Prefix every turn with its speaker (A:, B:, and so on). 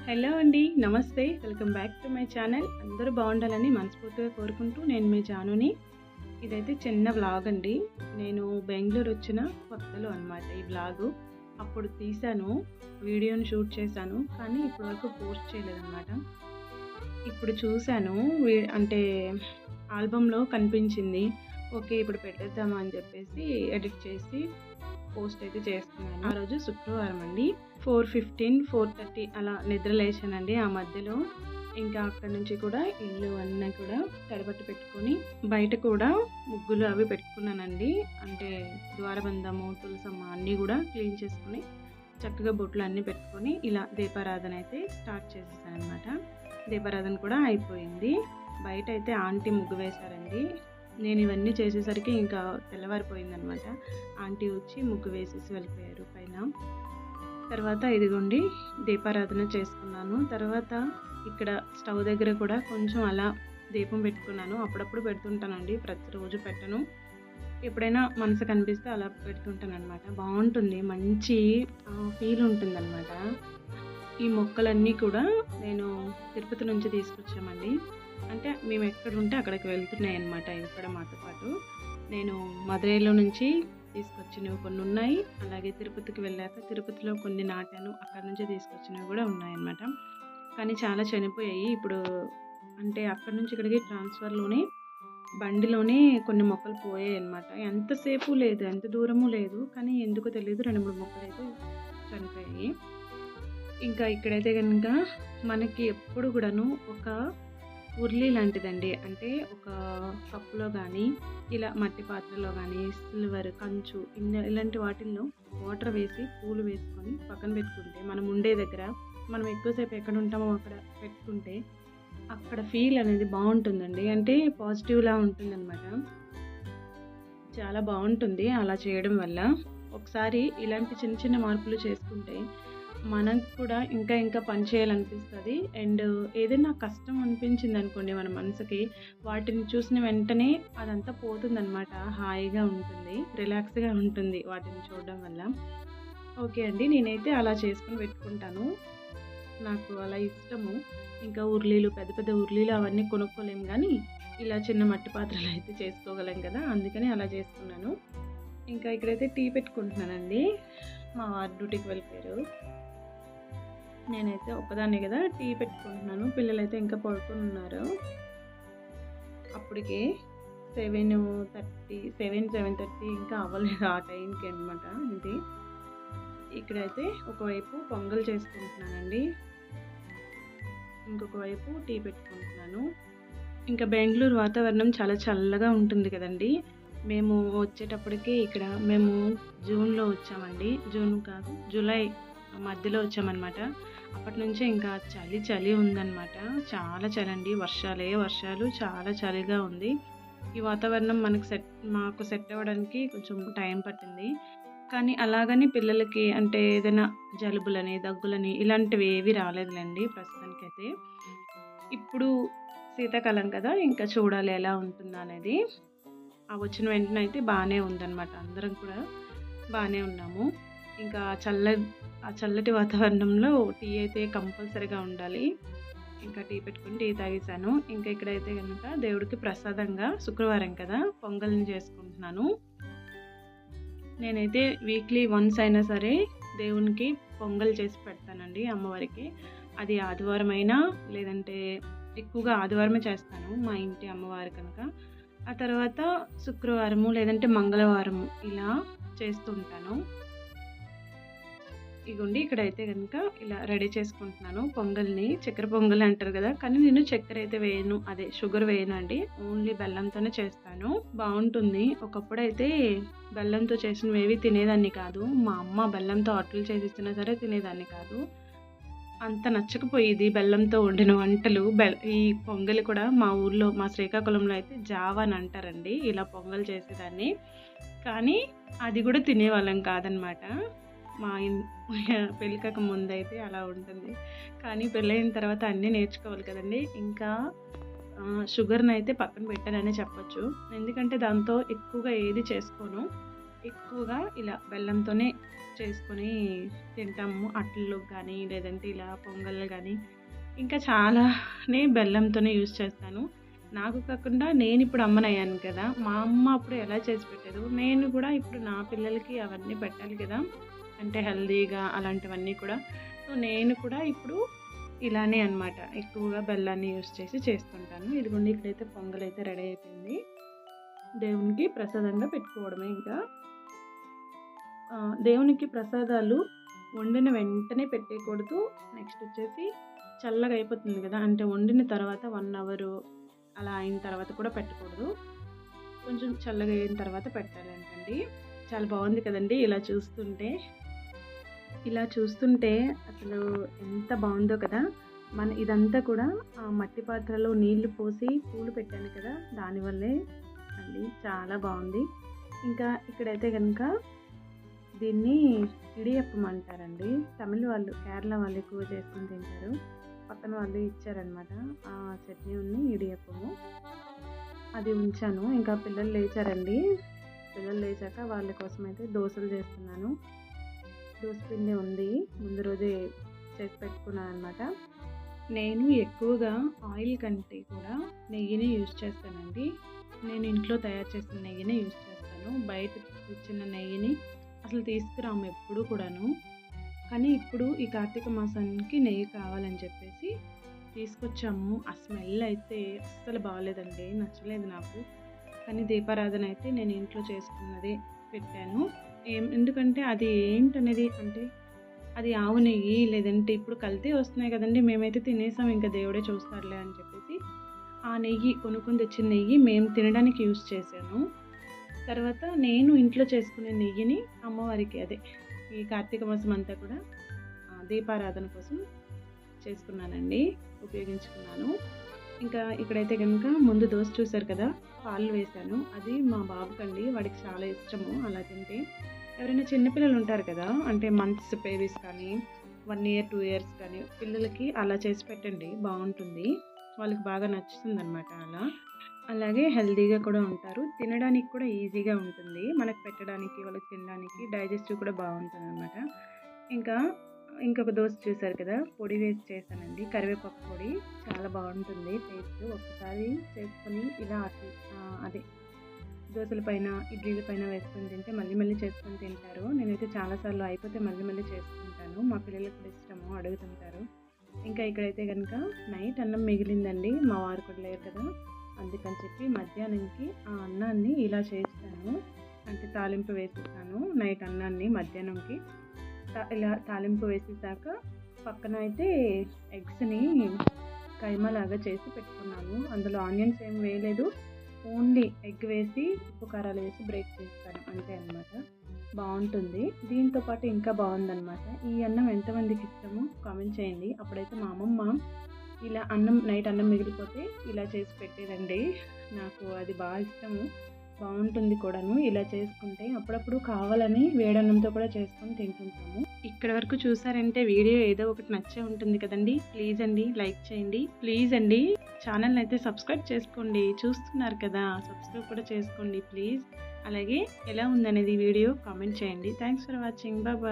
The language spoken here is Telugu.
A: హలో అండి, నమస్తే. Welcome back to my channel. అందరూ బాగుండాలని మనస్ఫూర్తిగా కోరుకుంటూ నేను మీ జానుని. ఇదైతే చిన్న వ్లాగ్ అండి. నేను బెంగళూరు వచ్చిన కొత్తలో అనమాట ఈ వ్లాగు. అప్పుడు తీశాను, వీడియోని షూట్ చేశాను, కానీ ఇప్పటివరకు పోస్ట్ చేయలేదన్నమాట. ఇప్పుడు చూశాను, అంటే ఆల్బంలో కనిపించింది. ఓకే, ఇప్పుడు పెట్టేద్దామా అని చెప్పేసి ఎడిట్ చేసి పోస్ట్ అయితే చేస్తున్నాను. ఆ రోజు శుక్రవారం అండి. 4:15, 4:30 అలా నిద్ర లేచానండి. ఆ మధ్యలో ఇంకా అక్కడ నుంచి కూడా ఇల్లు అన్నీ కూడా తడబట్టి పెట్టుకొని బయట కూడా ముగ్గులు అవి పెట్టుకున్నానండి. అంటే ద్వారబంధము, తులసమ్మ అన్నీ కూడా క్లీన్ చేసుకుని చక్కగా బొట్లు అన్నీ పెట్టుకొని ఇలా దీపారాధన అయితే స్టార్ట్ చేసేసాను అనమాట. దీపారాధన కూడా అయిపోయింది. బయట అయితే ఆంటీ ముగ్గు వేశారండి. నేను ఇవన్నీ చేసేసరికి ఇంకా తెల్లవారిపోయిందనమాట. ఆంటీ వచ్చి ముగ్గు వేసేసి వెళ్ళిపోయారు పైన. తర్వాత ఇదిగోండి దీపారాధన చేసుకున్నాను. తర్వాత ఇక్కడ స్టవ్ దగ్గర కూడా కొంచెం అలా దీపం పెట్టుకున్నాను. అప్పుడప్పుడు పెడుతుంటానండి, ప్రతిరోజు పెట్టను. ఎప్పుడైనా మనసు కనిపిస్తే అలా పెడుతుంటాను అనమాట. బాగుంటుంది, మంచి ఫీల్ ఉంటుంది అనమాట. ఈ మొక్కలన్నీ కూడా నేను తిరుపతి నుంచి తీసుకొచ్చామండి. అంటే మేము ఎక్కడ ఉంటే అక్కడికి వెళ్తున్నాయి అన్నమాట. ఇక్కడ మాతో పాటు నేను మదురైలో నుంచి తీసుకొచ్చినవి కొన్ని ఉన్నాయి. అలాగే తిరుపతికి వెళ్ళాక తిరుపతిలో కొన్ని నాటాను, అక్కడ నుంచి తీసుకొచ్చినవి కూడా ఉన్నాయన్నమాట. కానీ చాలా చనిపోయాయి. ఇప్పుడు అంటే అక్కడ నుంచి ఇక్కడికి ట్రాన్స్ఫర్లోనే బండిలోనే కొన్ని మొక్కలు పోయాయి అన్నమాట. ఎంతసేపు లేదు, ఎంత దూరము లేదు, కానీ ఎందుకో తెలియదు 2-3 మొక్కలు అయితే చనిపోయాయి. ఇంకా ఇక్కడైతే కనుక మనకి ఎప్పుడు కూడాను ఒక ఉర్లీ లాంటిదండి. అంటే ఒక కప్పులో కానీ ఇలా మట్టి పాత్రలో కానీ సిల్వర్, కంచు ఇలాంటి వాటిల్లో వాటర్ వేసి పూలు వేసుకొని పక్కన పెట్టుకుంటే మనం ఉండే దగ్గర మనం ఎక్కువసేపు ఎక్కడ ఉంటామో అక్కడ పెట్టుకుంటే అక్కడ ఫీల్ అనేది బాగుంటుందండి. అంటే పాజిటివ్లా ఉంటుందన్నమాట. చాలా బాగుంటుంది అలా చేయడం వల్ల. ఒకసారి ఇలాంటి చిన్న చిన్న మార్పులు చేసుకుంటే మనకు కూడా ఇంకా ఇంకా పని చేయాలనిపిస్తుంది. అండ్ ఏదైనా కష్టం అనిపించింది అనుకోండి మన మనసుకి, వాటిని చూసిన వెంటనే అదంతా పోతుందన్నమాట. హాయిగా ఉంటుంది, రిలాక్స్గా ఉంటుంది వాటిని చూడడం వల్ల. ఓకే అండి, నేనైతే అలా చేసుకుని పెట్టుకుంటాను. నాకు అలా ఇష్టము. ఇంకా ఉర్లీలు, పెద్ద పెద్ద ఉర్లీలు అవన్నీ కొనుక్కోలేము, కానీ ఇలా చిన్న మట్టి పాత్రలు అయితే చేసుకోగలం కదా, అందుకని అలా చేసుకున్నాను. ఇంకా ఇక్కడైతే టీ పెట్టుకుంటున్నానండి. మా వారు డ్యూటీకి వెళ్ళిపోయారు. నేనైతే ఒక్కదాన్నే కదా టీ పెట్టుకుంటున్నాను. పిల్లలైతే ఇంకా పడుకొని ఉన్నారు. అప్పటికే 7:30 ఇంకా అవ్వలేదు ఆ టైంకి అనమాట. ఇది ఇక్కడైతే ఒకవైపు పొంగల్ చేసుకుంటున్నానండి, ఇంకొక వైపు టీ పెట్టుకుంటున్నాను. ఇంకా బెంగళూరు వాతావరణం చాలా చల్లగా ఉంటుంది కదండి. మేము వచ్చేటప్పటికి ఇక్కడ మేము జూన్లో వచ్చామండి. జూన్ కాదు, జూలై మధ్యలో వచ్చామన్నమాట. అప్పటి నుంచి ఇంకా చలి చలి ఉందన్నమాట. చాలా చలి అండి, వర్షాలు, చాలా చలిగా ఉంది. ఈ వాతావరణం మాకు సెట్ అవ్వడానికి కొంచెం టైం పట్టింది. కానీ అలాగని పిల్లలకి అంటే ఏదైనా జలుబులని, దగ్గులని ఇలాంటివి ఏవి రాలేదులేండి ప్రస్తుతానికైతే. ఇప్పుడు శీతాకాలం కదా, ఇంకా చూడాలి ఎలా ఉంటుందా అనేది. ఆ వచ్చిన వెంటనే అయితే బాగానే ఉందన్నమాట. అందరం కూడా బాగానే ఉన్నాము. ఇంకా ఆ చల్లటి వాతావరణంలో టీ అయితే కంపల్సరీగా ఉండాలి. ఇంకా టీ పెట్టుకుని టీ తాగేసాను. ఇంకా ఇక్కడైతే కనుక దేవుడికి ప్రసాదంగా శుక్రవారం కదా పొంగల్ని చేసుకుంటున్నాను. నేనైతే వీక్లీ వన్స్ అయినా సరే దేవునికి పొంగల్ చేసి పెడతానండి అమ్మవారికి. అది ఆదివారం అయినా, లేదంటే ఎక్కువగా ఆదివారమే చేస్తాను మా ఇంటి అమ్మవారి కనుక. ఆ తర్వాత శుక్రవారము లేదంటే మంగళవారము ఇలా చేస్తుంటాను. ఇగోండి ఇక్కడైతే కనుక ఇలా రెడీ చేసుకుంటున్నాను పొంగల్ని. చక్కెర పొంగల్ అంటారు కదా, కానీ నేను చక్కెర అయితే వేయను, అదే షుగర్ వేయను అండి. ఓన్లీ బెల్లంతోనే చేస్తాను. బాగుంటుంది. ఒకప్పుడైతే బెల్లంతో చేసినవి తినేదాన్ని కాదు. మా అమ్మ బెల్లంతో అట్లు చేసిస్తున్నా సరే తినేదాన్ని కాదు. అంత నచ్చకపోయేది బెల్లంతో వండిన వంటలు. ఈ పొంగల్ కూడా మా ఊర్లో, మా శ్రీకాకుళంలో అయితే జావ అని అంటారండి. ఇలా పొంగల్ చేసేదాన్ని, కానీ అది కూడా తినేవాళ్ళం కాదనమాట. మా పెళ్ళికాక ముందైతే అలా ఉంటుంది. కానీ పెళ్ళైన తర్వాత అన్నీ నేర్చుకోవాలి కదండి. ఇంకా షుగర్ని అయితే పక్కన పెట్టాననే చెప్పచ్చు. ఎందుకంటే దాంతో ఎక్కువగా ఏది చేసుకోను. ఎక్కువగా ఇలా బెల్లంతోనే చేసుకొని తింటాము. అట్లలో కానీ లేదంటే ఇలా పొంగల్ కానీ ఇంకా చాలానే బెల్లంతోనే యూజ్ చేస్తాను. నాకు కాకుండా నేను ఇప్పుడు అమ్మనయ్యాను కదా! మా అమ్మ అప్పుడు ఎలా చేసి పెట్టేదో నేను కూడా ఇప్పుడు నా పిల్లలకి అవన్నీ పెట్టాలి కదా! అంటే హెల్తీగా అలాంటివన్నీ కూడా. సో, నేను కూడా ఇప్పుడు ఇలానే అనమాట. ఎక్కువగా బెల్లాన్ని యూజ్ చేసి చేస్తుంటాను. ఇదిగోండి ఇక్కడైతే పొంగలైతే రెడీ అయిపోయింది. దేవునికి ప్రసాదంగా పెట్టుకోవడమే ఇంకా. దేవునికి ప్రసాదాలు వండిన వెంటనే పెట్టేయకూడదు. నెక్స్ట్ వచ్చేసి చల్లగా అయిపోతుంది కదా! అంటే వండిన తర్వాత 1 అవరు అలా అయిన తర్వాత కూడా పెట్టకూడదు. కొంచెం చల్లగా అయిన తర్వాత పెట్టాలంటండి. చాలా బాగుంది కదండీ ఇలా చూస్తుంటే అసలు ఎంత బాగుందో కదా! ఇదంతా కూడా మట్టి పాత్రలో నీళ్లు పోసి పూలు పెట్టాను కదా! దానివల్లే అండి. చాలా బాగుంది. ఇంకా ఇక్కడైతే కనుక దీన్ని ఇడియప్పం అంటారండి. తమిళ వాళ్ళు, కేరళ వాళ్ళు ఎక్కువ చేసుకొని తింటారు. పక్కన వాళ్ళు ఇచ్చారనమాట ఆ చట్నీ ఇడియప్పము. అది ఉంచాను. ఇంకా పిల్లలు లేచారండి. పిల్లలు లేచాక వాళ్ళ కోసం అయితే దోశలు చేస్తున్నాను. దోశ పిండి ఉంది, ముందు రోజే చేసి పెట్టుకున్నాను అనమాట. నేను ఎక్కువగా ఆయిల్ కంటే కూడా నెయ్యిని యూజ్ చేస్తానండి. నేను ఇంట్లో తయారు చేసిన నెయ్యిని యూజ్ చేస్తాను. బయట తెచ్చిన నెయ్యిని అసలు తీసుకురాము ఎప్పుడు కూడాను. కానీ ఇప్పుడు ఈ కార్తీక మాసానికి నెయ్యి కావాలని చెప్పేసి తీసుకొచ్చాము. ఆ స్మెల్ అయితే అస్సలు బాగాలేదండి, నచ్చలేదు నాకు. కానీ దీపారాధన అయితే నేను ఇంట్లో చేసుకున్నదే పెట్టాను. ఎందుకంటే అది ఏంటనేది అంటే అది ఆవు నెయ్యి, లేదంటే ఇప్పుడు కల్తీ వస్తున్నాయి కదండి. మేమైతే తినేసాం, ఇంకా దేవుడే చూస్తారులే అని చెప్పేసి ఆ నెయ్యి కొనుక్కొని తెచ్చిన నెయ్యి మేము తినడానికి యూజ్ చేశాను. తర్వాత నేను ఇంట్లో చేసుకునే నెయ్యిని అమ్మవారికి ఈ కార్తీక మాసం అంతా కూడా దీపారాధన కోసం చేసుకున్నానండి, ఉపయోగించుకున్నాను. ఇంకా ఇక్కడైతే కనుక ముందు దోశ చూశారు కదా, పాలు వేశాను. అది మా బాబుకండి, వాడికి చాలా ఇష్టము అలా తింటే. ఎవరైనా చిన్నపిల్లలు ఉంటారు కదా, అంటే మంత్స్ బేబీస్ కానీ 1 ఇయర్ 2 ఇయర్స్ కానీ పిల్లలకి అలా చేసి పెట్టండి, బాగుంటుంది. వాళ్ళకి బాగా నచ్చుతుంది అనమాట. అలాగే హెల్తీగా కూడా ఉంటారు, తినడానికి కూడా ఈజీగా ఉంటుంది. మనకు పెట్టడానికి వాళ్ళకి తినడానికి డైజెస్టివ్ కూడా బాగుంటుంది అనమాట. ఇంకా ఇంకొక దోశ చూసారు కదా, పొడి వేసి చేశానండి, కరివేపాకు పొడి. చాలా బాగుంటుంది టేస్ట్. ఒక్కసారి చేసుకొని ఇలా దోశల పైన ఇడ్లీల పైన వేసుకొని తింటే మళ్ళీ మళ్ళీ చేసుకొని తింటారు. నేనైతే చాలాసార్లు అయిపోతే మళ్ళీ చేసుకుంటాను. మా పిల్లలకు కూడా ఇష్టము, అడుగుతుంటారు. ఇంకా ఇక్కడైతే కనుక నైట్ అన్నం మిగిలిందండి, మా వారు కూడా లేరు కదా, అందుకని చెప్పి మధ్యాహ్నంకి ఆ అన్నాన్ని ఇలా చేస్తాను. అంటే తాలింపు వేసేస్తాను నైట్ అన్నాన్ని మధ్యాహ్నంకి. ఇలా తాలింపు వేసేసాక పక్కన అయితే ఎగ్స్ని కైమాలాగా చేసి పెట్టుకున్నాను. అందులో ఆనియన్స్ ఏం వేయలేదు, ఓన్లీ ఎగ్ వేసి ఉప్పు కారాలు వేసి బ్రేక్ చేస్తాను అంతే అనమాట. బాగుంటుంది. దీంతో పాటు ఇంకా బాగుందనమాట. ఈ అన్నం ఎంతమందికి ఇష్టమో కామెంట్ చేయండి. అప్పుడైతే మా అమ్మమ్మ ఇలా నైట్ అన్నం మిగిలిపోతే ఇలా చేసి పెట్టేదండి. నాకు అది బాగా ఇష్టము, బాగుంటుంది కూడాను. ఇలా చేసుకుంటే అప్పుడప్పుడు కావాలని వేడన్నంతో కూడా చేసుకొని తింటుంటాము. ఇక్కడ వరకు చూసారంటే వీడియో ఏదో ఒకటి నచ్చే ఉంటుంది కదండి. ప్లీజ్ అండి లైక్ చేయండి, ప్లీజ్ అండి ఛానల్ని అయితే సబ్స్క్రైబ్ చేసుకోండి. చూస్తున్నారు కదా, సబ్స్క్రైబ్ కూడా చేసుకోండి ప్లీజ్. అలాగే ఎలా ఉందనేది వీడియో కామెంట్ చేయండి. Thanks for watching. బాయ్.